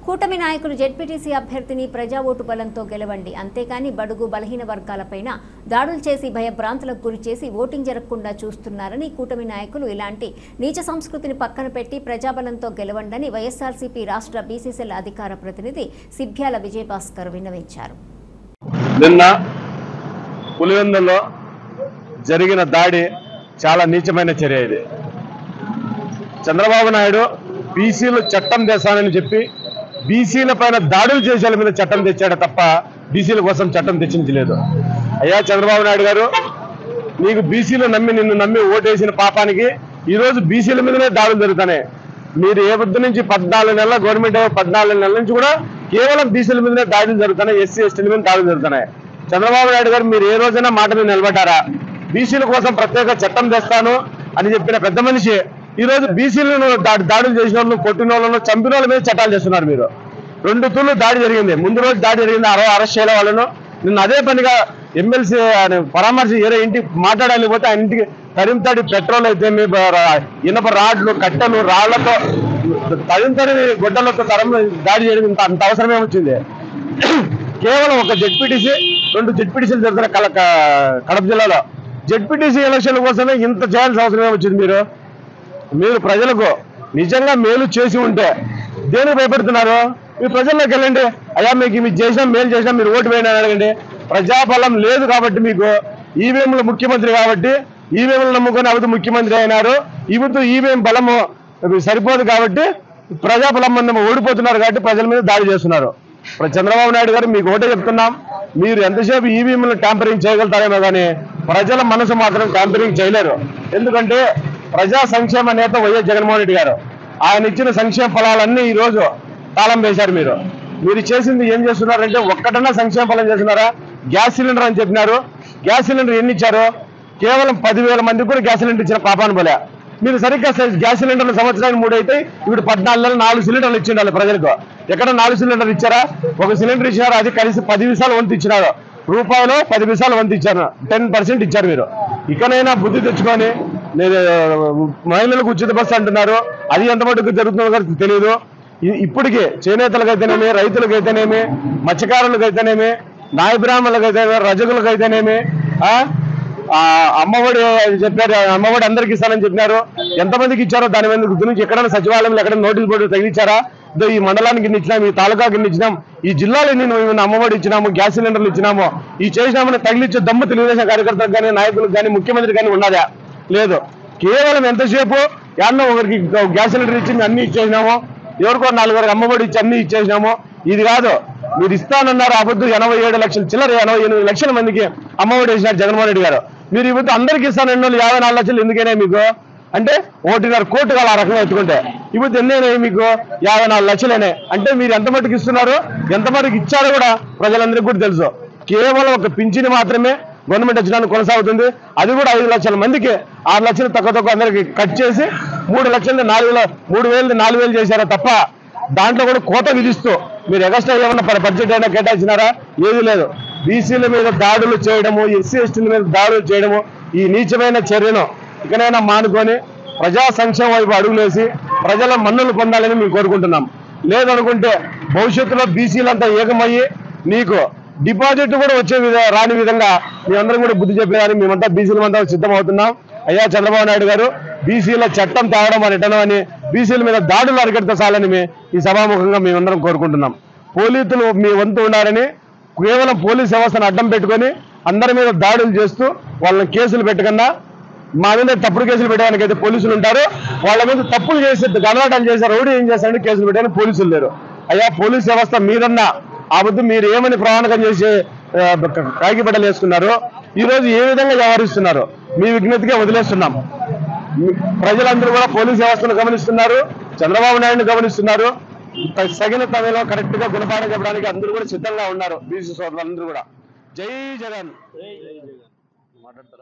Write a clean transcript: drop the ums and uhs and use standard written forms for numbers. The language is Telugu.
కూటమి నాయకులు జెడ్పీటీసీ అభ్యర్థిని ప్రజా ఓటు బలంతో గెలవండి, అంతేకాని బడుగు బలహీన వర్గాలపైన దాడులు చేసి భయభ్రాంతులకు గురి చేసి ఓటింగ్ జరగకుండా చూస్తున్నారని కూటమి నాయకులు ఇలాంటి నీచ సంస్కృతిని పక్కన పెట్టి ప్రజాబలంతో గెలవండని వైఎస్ఆర్సీపీ రాష్ట్ర బీసీసీఎల్ అధికార ప్రతినిధి సిబ్బ్యాల విజయభాస్కర్ విన్నవించారు. నిన్న పులివెందులో జరిగిన దాడి చాలా నీచమైన చర్య. ఇది చంద్రబాబు నాయుడు బీసీలు చట్టం తెస్తానని చెప్పి బీసీల పైన దాడులు చేసే మీద చట్టం తెచ్చాడు తప్ప బీసీల కోసం చట్టం తెచ్చించలేదు. అయ్యా చంద్రబాబు నాయుడు గారు, నీకు బీసీలు నిన్ను నమ్మి ఓటేసిన పాపానికి ఈరోజు బీసీల మీదనే దాడులు జరుగుతున్నాయి. మీరు ఏ పొద్దు నుంచి 14 నెలల గవర్నమెంట్ 14 నెలల నుంచి కూడా కేవలం బీసీల మీదనే దాడులు జరుగుతున్నాయి, ఎస్సీ ఎస్టీల మీద దాడులు జరుగుతున్నాయి. చంద్రబాబు నాయుడు గారు మీరు ఏ రోజైనా మాట మీద నిలబడ్డారా? బీసీల కోసం ప్రత్యేక చట్టం తెస్తాను అని చెప్పిన పెద్ద మనిషి ఈరోజు బీసీలను దాడులు చేసిన వాళ్ళు, కొట్టిన వాళ్ళను, చంపిన వాళ్ళ మీద చట్టాలు చేస్తున్నారు. మీరు 2 తూర్లు దాడి జరిగింది, ముందు రోజు దాడి జరిగింది, అరెస్ట్ చేయలే వాళ్ళను. నిన్న అదే పనిగా ఎమ్మెల్సీ పరామర్శ ఏదో ఇంటికి మాట్లాడాలి పోతే ఆయన ఇంటికి తరిమితడి పెట్రోల్ అయితే ఇనప రాడ్లు కట్టెలు రాళ్లతో తరిమితడి గొడ్డలతో దాడి చేయడం అంత అవసరమే వచ్చింది. కేవలం ఒక జెడ్పీటీసీ 2 జెడ్పీటీసీలు జరుగుతున్న కడప జిల్లాలో జెడ్పీటీసీ ఎలక్షన్ల కోసమే ఇంత చేయాల్సిన అవసరమే వచ్చింది. మీరు ప్రజలకు నిజంగా మేలు చేసి ఉంటే దేనికి భయపడుతున్నారు? మీరు ప్రజల్లోకి వెళ్ళండి. అయ్యా మీకు చేసినా మేలు చేసినా మీరు ఓటు వేయని అడగండి. ప్రజాబలం లేదు కాబట్టి మీకు ఈవీఎంలు ముఖ్యమంత్రి కాబట్టి ఈవీఎంలు నమ్ముకొని అవతు ముఖ్యమంత్రి అయినారు. ఇవతు ఈవీఎం బలము సరిపోదు కాబట్టి ప్రజాబలం ఓడిపోతున్నారు కాబట్టి ప్రజల మీద దాడి చేస్తున్నారు. చంద్రబాబు నాయుడు గారు మీకు ఒకటే చెప్తున్నాం, మీరు ఎంతసేపు ఈవీఎంలు ట్యాంపరింగ్ చేయగలుగుతారేమో కానీ ప్రజల మనసు మాత్రం ట్యాంపరింగ్ చేయలేరు. ఎందుకంటే ప్రజా సంక్షేమ నేత వైఎస్ జగన్మోహన్ రెడ్డి గారు ఆయన ఇచ్చిన సంక్షేమ ఫలాలన్నీ ఈ రోజు తాళం వేశారు. మీరు చేసింది ఏం చేస్తున్నారంటే ఒక్కటన్నా సంక్షేమ ఫలం చేస్తున్నారా? గ్యాస్ సిలిండర్ అని చెప్పినారు. గ్యాస్ సిలిండర్ ఎన్ని ఇచ్చారు? కేవలం 10,000 మందికి కూడా గ్యాస్ సిలిండర్ ఇచ్చిన పాపాను పోలే. మీరు సరిగ్గా గ్యాస్ సిలిండర్లు సంవత్సరానికి 3 అయితే ఇప్పుడు 14 నెలలు 4 సిలిండర్లు ఇచ్చిండాలి ప్రజలకు. ఎక్కడ 4 సిలిండర్లు ఇచ్చారా? ఒక సిలిండర్ ఇచ్చినారు, అది కలిసి 10 పైసలు వంతు ఇచ్చినారు. రూపాయలు 10 పైసలు వంతు ఇచ్చారు, 10% ఇచ్చారు. మీరు ఇకనైనా బుద్ధి తెచ్చుకొని మహిళలకు ఉచిత బస్సు అంటున్నారు, అది ఎంత మటుకు జరుగుతుందో తెలియదు. ఇప్పటికీ చేనేతలకైతేనేమి, రైతులకైతేనేమి, మత్స్యకారులకైతేనేమి, నాయ బ్రాహ్మణులకైతేనేమి, రజకులకైతేనేమి అమ్మఒడి చెప్పారు, అమ్మఒడి అందరికి ఇస్తానని చెప్పినారు. ఎంతమందికి ఇచ్చారో దాని మీద గురించి ఎక్కడైనా సచివాలయంలో ఎక్కడైనా నోటీస్ బోర్డు తగిలిచ్చారా? ఈ మండలానికి ఇన్ని ఇచ్చినాం, ఈ తాలూకాకి ఇన్ని ఇచ్చినాం, ఈ జిల్లాలో మేము అమ్మఒడి ఇచ్చినాము, గ్యాస్ సిలిండర్లు ఇచ్చినాము, ఈ చేసినామని తగిలిచ్చే దమ్ము తెలుగుదేశం కార్యకర్తలకు కానీ, నాయకులకు కానీ, ముఖ్యమంత్రి కానీ ఉన్నదా? లేదు. కేవలం ఎంతసేపు యాన్నో ఒకరికి గ్యాస్ సిలిండర్ ఇచ్చింది అన్ని ఇచ్చేసినాము, ఎవరికో 4 అమ్మఒడి ఇచ్చి అన్ని ఇచ్చేసినాము. ఇది కాదు, మీరు ఇస్తానన్నారు అబద్ధం. 87 లక్షల చిల్లర 88 లక్షల మందికి అమ్మఒడి వేసినారు జగన్మోహన్ రెడ్డి గారు. మీరు ఇప్పుడు అందరికి ఇస్తానన్న 54 లక్షలు ఎందుకైనా మీకు అంటే 1.5 కోట్లు కాదు ఆ రకంగా ఎత్తుకుంటే. ఇప్పుడు ఎన్నైనా మీకు 54 లక్షలేనే అంటే మీరు ఎంత మటుకు ఇస్తున్నారు, ఎంత మటుకు ఇచ్చారో కూడా ప్రజలందరికీ కూడా తెలుసు. కేవలం ఒక పింఛను మాత్రమే గవర్నమెంట్ వచ్చినానికి కొనసాగుతుంది. అది కూడా 5 లక్షల మందికి 6 లక్షలు తక్కువ అందరికి కట్ చేసి 3 లక్షలు 3,000 4,000 చేశారా తప్ప దాంట్లో కూడా కోట విధిస్తూ మీరు ఎక్స్ట్రా ఏమన్నా బడ్జెట్ అయినా కేటాయించినారా? ఏది లేదు. బీసీల మీద దాడులు చేయడము, ఎస్సీ ఎస్టీల మీద దాడులు చేయడము, ఈ నీచమైన చర్యను ఇకనైనా మానుకొని ప్రజా సంక్షేమం వైపు అడుగులేసి ప్రజల మన్నులు పొందాలని మేము కోరుకుంటున్నాం. లేదనుకుంటే భవిష్యత్తులో బీసీలంతా ఏకమయ్యి నీకు డిపాజిట్ కూడా రాని విధంగా మేమందరం కూడా బుద్ధి చెప్పేదాన్ని మేమంతా బీసీలమంతా సిద్ధమవుతున్నాం. అయ్యా చంద్రబాబు నాయుడు గారు, బీసీల చట్టం తేవడం అని బీసీల మీద దాడులు అరికట్టసాలని ఈ సభాముఖంగా మేమందరం కోరుకుంటున్నాం. పోలీసులు మీ వంతు ఉండాలని కేవలం పోలీస్ వ్యవస్థను అడ్డం పెట్టుకొని అందరి మీద దాడులు చేస్తూ వాళ్ళని కేసులు పెట్టకుండా మా మీద తప్పుడు కేసులు పెట్టడానికి అయితే పోలీసులు ఉంటారు, వాళ్ళ మీద తప్పులు చేసి గణవాటాలు చేసి రౌడీ ఏం చేస్తారంటే కేసులు పెట్టడానికి పోలీసులు లేరు. అయ్యా పోలీస్ వ్యవస్థ మీరన్నా ఆ బుద్ధి మీరు ఏమని ప్రమాణకం చేసి కాకి బట్టలు వేసుకున్నారు, ఈరోజు ఏ విధంగా వ్యవహరిస్తున్నారు మీ విజ్ఞతగా వదిలేస్తున్నాం. ప్రజలందరూ కూడా పోలీస్ వ్యవస్థను గమనిస్తున్నారు, చంద్రబాబు నాయుడుని గమనిస్తున్నారు. తగిన సమయంలో కరెక్ట్ గా గుణపాఠం చెప్పడానికి అందరూ కూడా సిద్ధంగా ఉన్నారు. బీసీ సోదరులందరూ కూడా జై జగన్ మాట్లాడతారు.